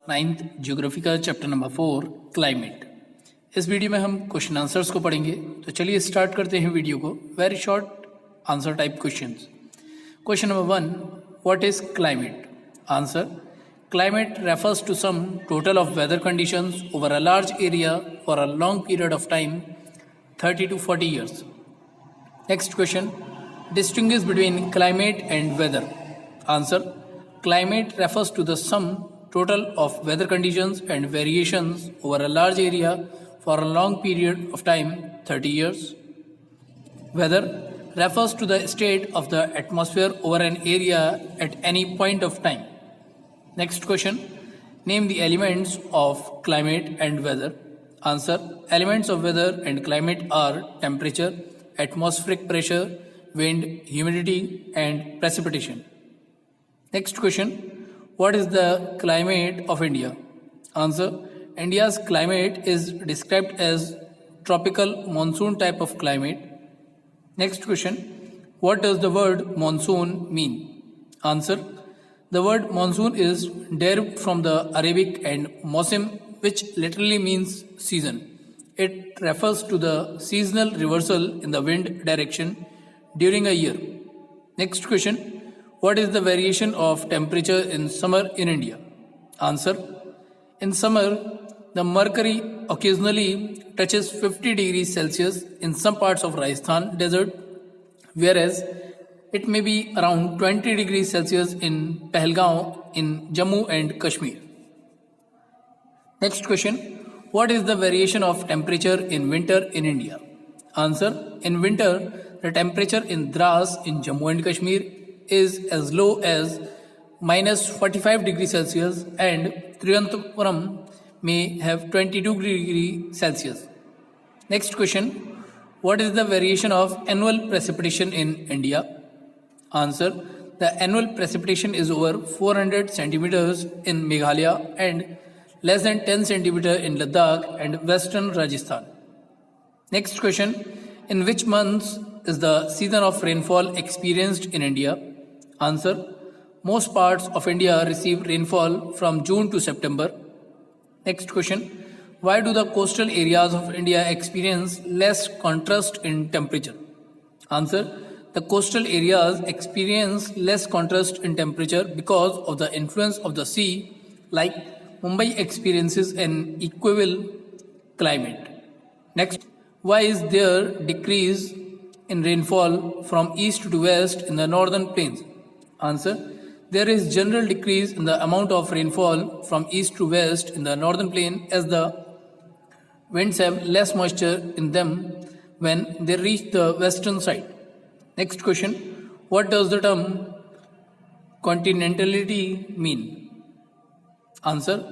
Ninth geography का chapter number 4 climate. इस video में हम क्वेश्चन आंसर्स को पढ़ेंगे। तो चलिए स्टार्ट करते हैं वीडियो को। Very short answer type questions. Question number 1, what is climate? Answer, climate refers to some total of weather conditions over a large area for a long period of time, 30 to 40 years. Next question, distinguish between climate and weather. Answer, climate refers to the sum total of weather conditions and variations over a large area for a long period of time, 30 years. Weather refers to the state of the atmosphere over an area at any point of time. Next question, name the elements of climate and weather. Answer, elements of weather and climate are temperature, atmospheric pressure, wind, humidity and precipitation. Next question, what is the climate of India? Answer, India's climate is described as tropical monsoon type of climate. Next question, what does the word monsoon mean? Answer, the word monsoon is derived from the Arabic and mausim, which literally means season. It refers to the seasonal reversal in the wind direction during a year. Next question, what is the variation of temperature in summer in India? Answer, in summer, the mercury occasionally touches 50 degrees Celsius in some parts of Rajasthan desert, whereas it may be around 20 degrees Celsius in Pahalgaon in Jammu and Kashmir. Next question, what is the variation of temperature in winter in India? Answer, in winter, the temperature in Dras in Jammu and Kashmir is as low as minus 45 degrees Celsius and Trivandrum may have 22 degrees Celsius. Next question, what is the variation of annual precipitation in India? Answer, the annual precipitation is over 400 centimeters in Meghalaya and less than 10 centimeter in Ladakh and western Rajasthan. Next question, in which months is the season of rainfall experienced in India? Answer, most parts of India receive rainfall from June to September. Next question, why do the coastal areas of India experience less contrast in temperature? Answer, the coastal areas experience less contrast in temperature because of the influence of the sea, like Mumbai experiences an equatorial climate. Next, why is there decrease in rainfall from east to west in the northern plains? Answer, there is general decrease in the amount of rainfall from east to west in the northern plain as the winds have less moisture in them when they reach the western side. Next question, what does the term continentality mean? Answer,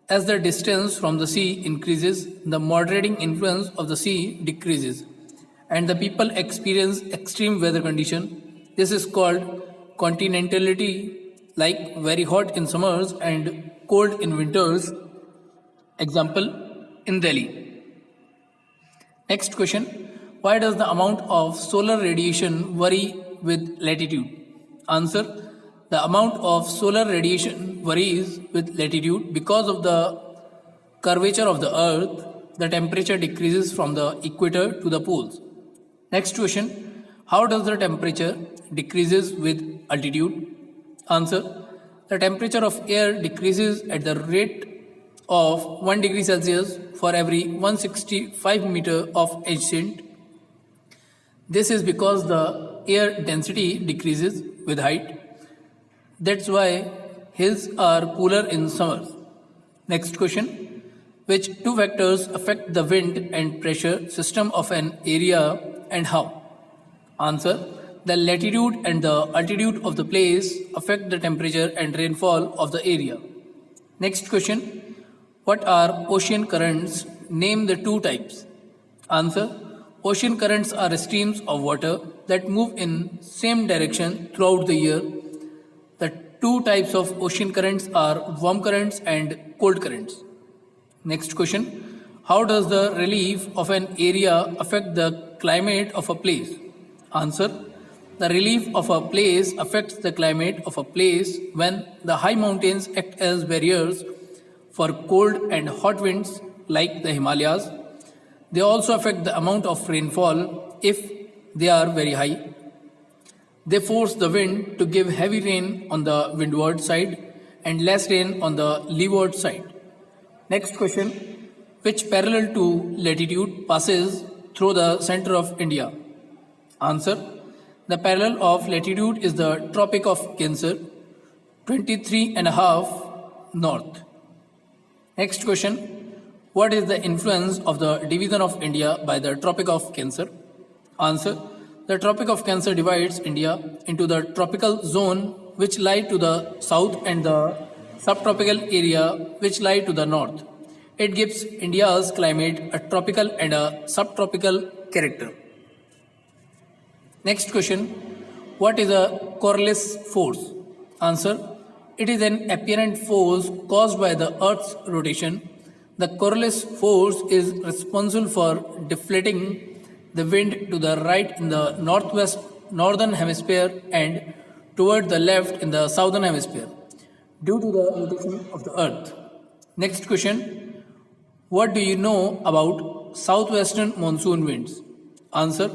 as the distance from the sea increases, the moderating influence of the sea decreases and the people experience extreme weather condition. This is called continentality, like very hot in summers and cold in winters. Example, in Delhi. Next question, why does the amount of solar radiation vary with latitude? Answer, the amount of solar radiation varies with latitude because of the curvature of the earth. The temperature decreases from the equator to the poles. Next question, how does the temperature decreases with altitude? Answer, the temperature of air decreases at the rate of 1 degree Celsius for every 165 meter of ascent. This is because the air density decreases with height. That's why hills are cooler in summer. Next question, which two factors affect the wind and pressure system of an area and how? Answer, the latitude and the altitude of the place affect the temperature and rainfall of the area. Next question, what are ocean currents? Name the two types. Answer, ocean currents are streams of water that move in same direction throughout the year. The two types of ocean currents are warm currents and cold currents. Next question, how does the relief of an area affect the climate of a place? Answer, the relief of a place affects the climate of a place when the high mountains act as barriers for cold and hot winds like the Himalayas. They also affect the amount of rainfall if they are very high. They force the wind to give heavy rain on the windward side and less rain on the leeward side. Next question. Which parallel to latitude passes through the center of India? Answer. The parallel of latitude is the Tropic of Cancer, 23.5 north. Next question. What is the influence of the division of India by the Tropic of Cancer? Answer. The Tropic of Cancer divides India into the tropical zone which lie to the south and the subtropical area which lie to the north. It gives India's climate a tropical and a subtropical character. Next question. What is a Coriolis force? Answer. It is an apparent force caused by the Earth's rotation. The Coriolis force is responsible for deflecting the wind to the right in the northern hemisphere and toward the left in the southern hemisphere due to the rotation of the Earth. Next question. What do you know about southwestern monsoon winds? Answer.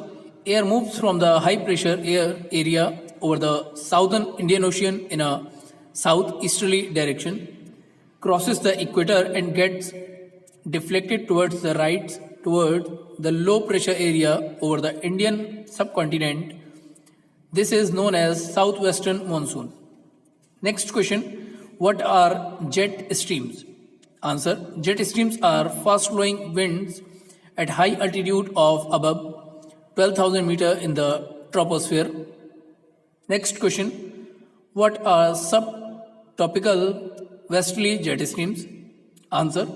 Air moves from the high pressure air area over the southern Indian Ocean in a southeasterly direction, crosses the equator and gets deflected towards the right toward the low pressure area over the Indian subcontinent. This is known as southwestern monsoon. Next question. What are jet streams? Answer. Jet streams are fast flowing winds at high altitude of above 12,000 meters in the troposphere. Next question. What are subtropical westerly jet streams? Answer.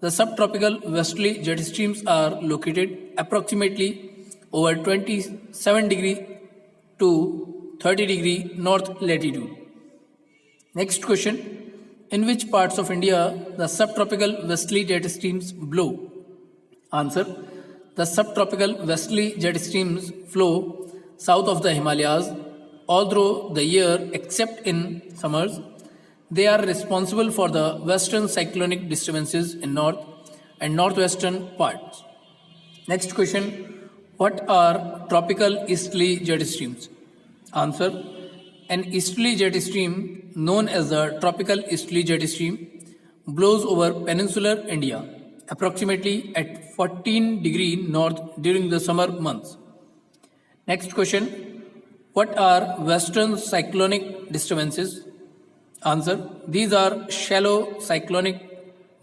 The subtropical westerly jet streams are located approximately over 27 degree to 30 degree north latitude. Next question. In which parts of India the subtropical westerly jet streams blow? Answer. The subtropical westerly jet streams flow south of the Himalayas all through the year except in summers. They are responsible for the western cyclonic disturbances in north and northwestern parts. Next question. What are tropical easterly jet streams? Answer. An easterly jet stream known as the tropical easterly jet stream blows over peninsular India approximately at 14 degree north during the summer months. Next question. What are western cyclonic disturbances? Answer. These are shallow cyclonic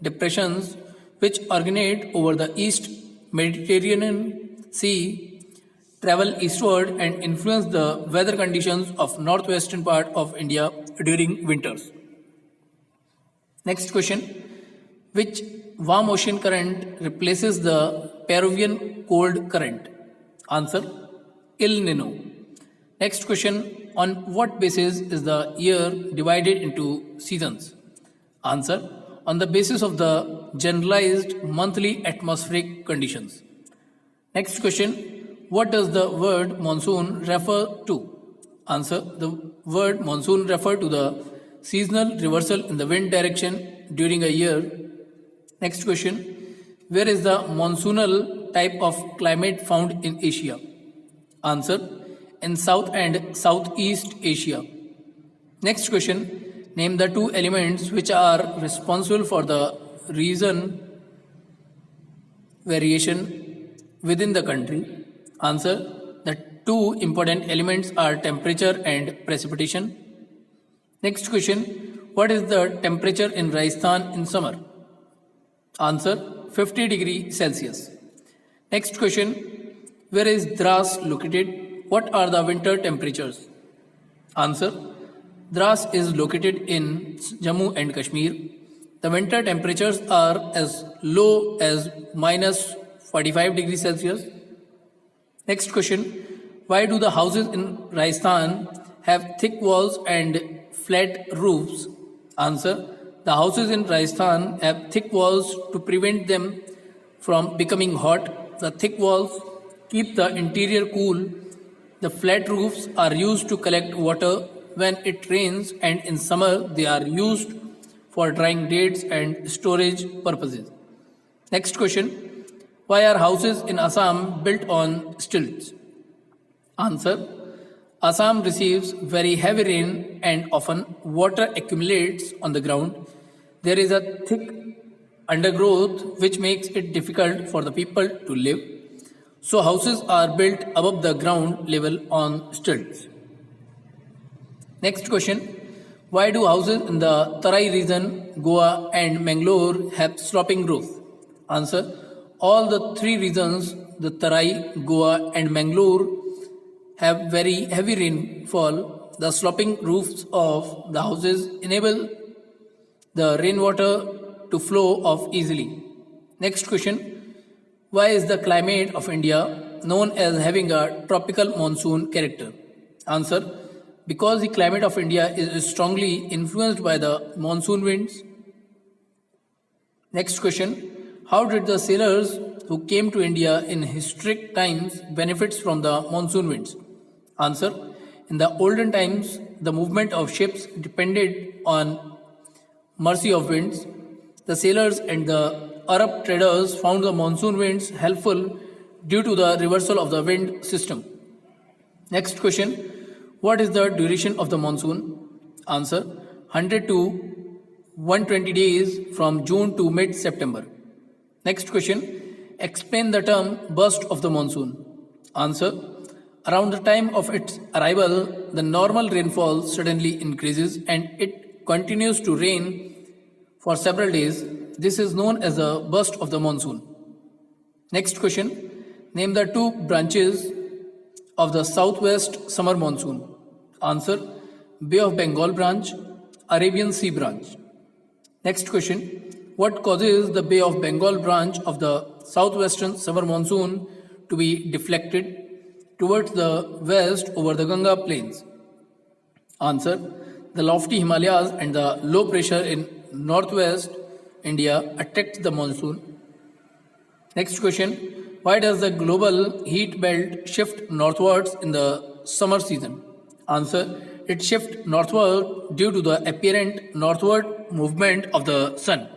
depressions which originate over the East Mediterranean Sea, travel eastward and influence the weather conditions of northwestern part of India during winters. Next question. Which warm ocean current replaces the Peruvian cold current? Answer. El Nino. Next question. On what basis is the year divided into seasons? Answer. On the basis of the generalized monthly atmospheric conditions. Next question. What does the word monsoon refer to? Answer. The word monsoon refers to the seasonal reversal in the wind direction during a year. Next question. Where is the monsoonal type of climate found in Asia? Answer. In South and Southeast Asia. Next question. Name the two elements which are responsible for the season variation within the country. Answer. The two important elements are temperature and precipitation. Next question. What is the temperature in Rajasthan in summer? Answer. 50 degrees Celsius. Next question. Where is Dras located? What are the winter temperatures? Answer. Dras is located in Jammu and Kashmir. The winter temperatures are as low as minus 45 degrees Celsius. Next question. Why do the houses in Rajasthan have thick walls and flat roofs? Answer. The houses in Rajasthan have thick walls to prevent them from becoming hot. The thick walls keep the interior cool. The flat roofs are used to collect water when it rains, and in summer they are used for drying dates and storage purposes. Next question. Why are houses in Assam built on stilts? Answer. Assam receives very heavy rain and often water accumulates on the ground. There is a thick undergrowth which makes it difficult for the people to live. So houses are built above the ground level on stilts. Next question. Why do houses in the Tarai region, Goa and Mangalore have sloping roofs? Answer. All the three regions, the Tarai, Goa and Mangalore, have very heavy rainfall. The sloping roofs of the houses enable the rainwater to flow off easily. Next question. Why is the climate of India known as having a tropical monsoon character? Answer. Because the climate of India is strongly influenced by the monsoon winds. Next question. How did the sailors who came to India in historic times benefit from the monsoon winds? Answer. In the olden times, the movement of ships depended on mercy of winds. The sailors and the Arab traders found the monsoon winds helpful due to the reversal of the wind system. Next question. What is the duration of the monsoon? Answer. 100 to 120 days from June to mid-September. Next question. Explain the term burst of the monsoon. Answer. Around the time of its arrival, the normal rainfall suddenly increases and it continues to rain for several days. This is known as a burst of the monsoon. Next question. Name the two branches of the southwest summer monsoon. Answer. Bay of Bengal branch, Arabian Sea branch. Next question. What causes the Bay of Bengal branch of the southwestern summer monsoon to be deflected towards the west over the Ganga plains? Answer. The lofty Himalayas and the low pressure in northwest India attract the monsoon. Next question. Why does the global heat belt shift northwards in the summer season? Answer. It shifts northward due to the apparent northward movement of the sun.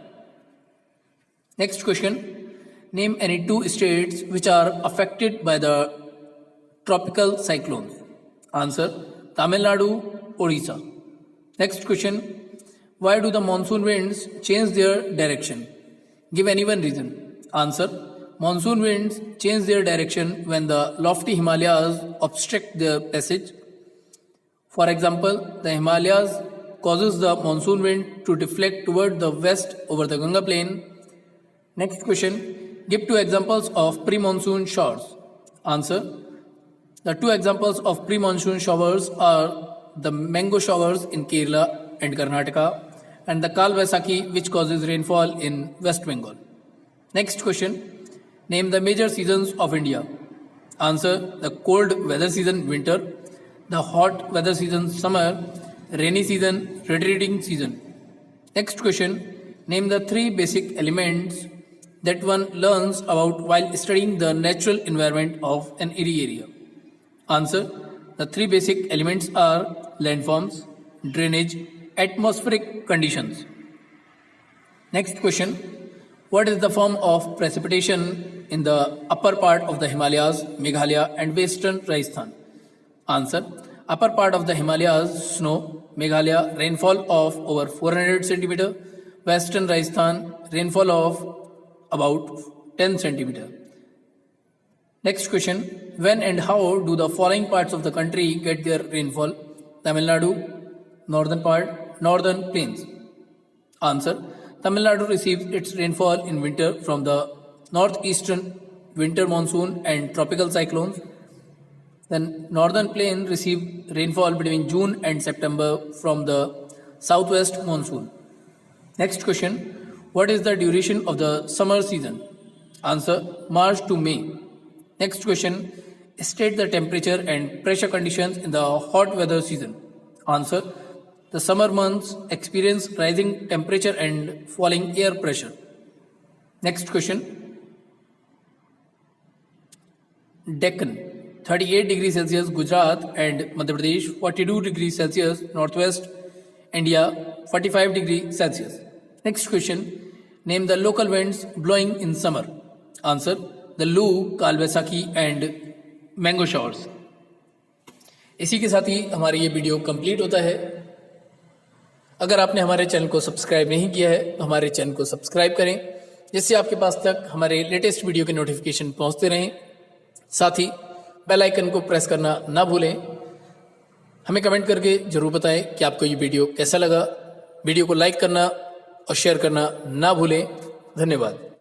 Next question. Name any two states which are affected by the tropical cyclones. Answer. Tamil Nadu, Odisha. Next question. Why do the monsoon winds change their direction? Give any one reason. Answer. Monsoon winds change their direction when the lofty Himalayas obstruct their passage. For example, the Himalayas causes the monsoon wind to deflect toward the west over the Ganga plain. Next question. Give two examples of pre-monsoon showers. Answer. The two examples of pre-monsoon showers are the mango showers in Kerala and Karnataka and the Kal Vaisakhi which causes rainfall in West Bengal. Next question. Name the major seasons of India. Answer. The cold weather season winter, the hot weather season summer, rainy season, retreating season. Next question. Name the three basic elements that one learns about while studying the natural environment of an area. Answer. The three basic elements are landforms, drainage, atmospheric conditions. Next question. What is the form of precipitation in the upper part of the Himalayas, Meghalaya and western Rajasthan? Answer. Upper part of the Himalayas, snow, Meghalaya, rainfall of over 400 cm, western Rajasthan, rainfall of about 10 cm. Next question. When and how do the following parts of the country get their rainfall? Tamil Nadu, northern part, northern plains. Answer. Tamil Nadu receives its rainfall in winter from the northeastern winter monsoon and tropical cyclones. Then northern plain receive rainfall between June and September from the southwest monsoon. Next question. What is the duration of the summer season? Answer. March to May. Next question. State the temperature and pressure conditions in the hot weather season. Answer. The summer months experience rising temperature and falling air pressure. Next question. Deccan, 38 degrees Celsius Gujarat and Madhya Pradesh, 42 degrees Celsius Northwest India, 45 degrees Celsius. Next question, name the local winds blowing in summer. Answer, the लू, काल Vaisakhi and mango showers. इसी के साथ ही हमारी ये video complete होता है. अगर आपने हमारे चैनल को सब्सक्राइब नहीं किया है तो हमारे चैनल को सब्सक्राइब करें, जिससे आपके पास तक हमारे लेटेस्ट वीडियो के नोटिफिकेशन पहुंचते रहें. साथ ही बेल आइकन को प्रेस करना ना भूलें. हमें कमेंट करके जरूर बताएं कि आपको ये वीडियो कैसा लगा. वीडियो को लाइक करना और शेयर करना ना भूलें. धन्यवाद.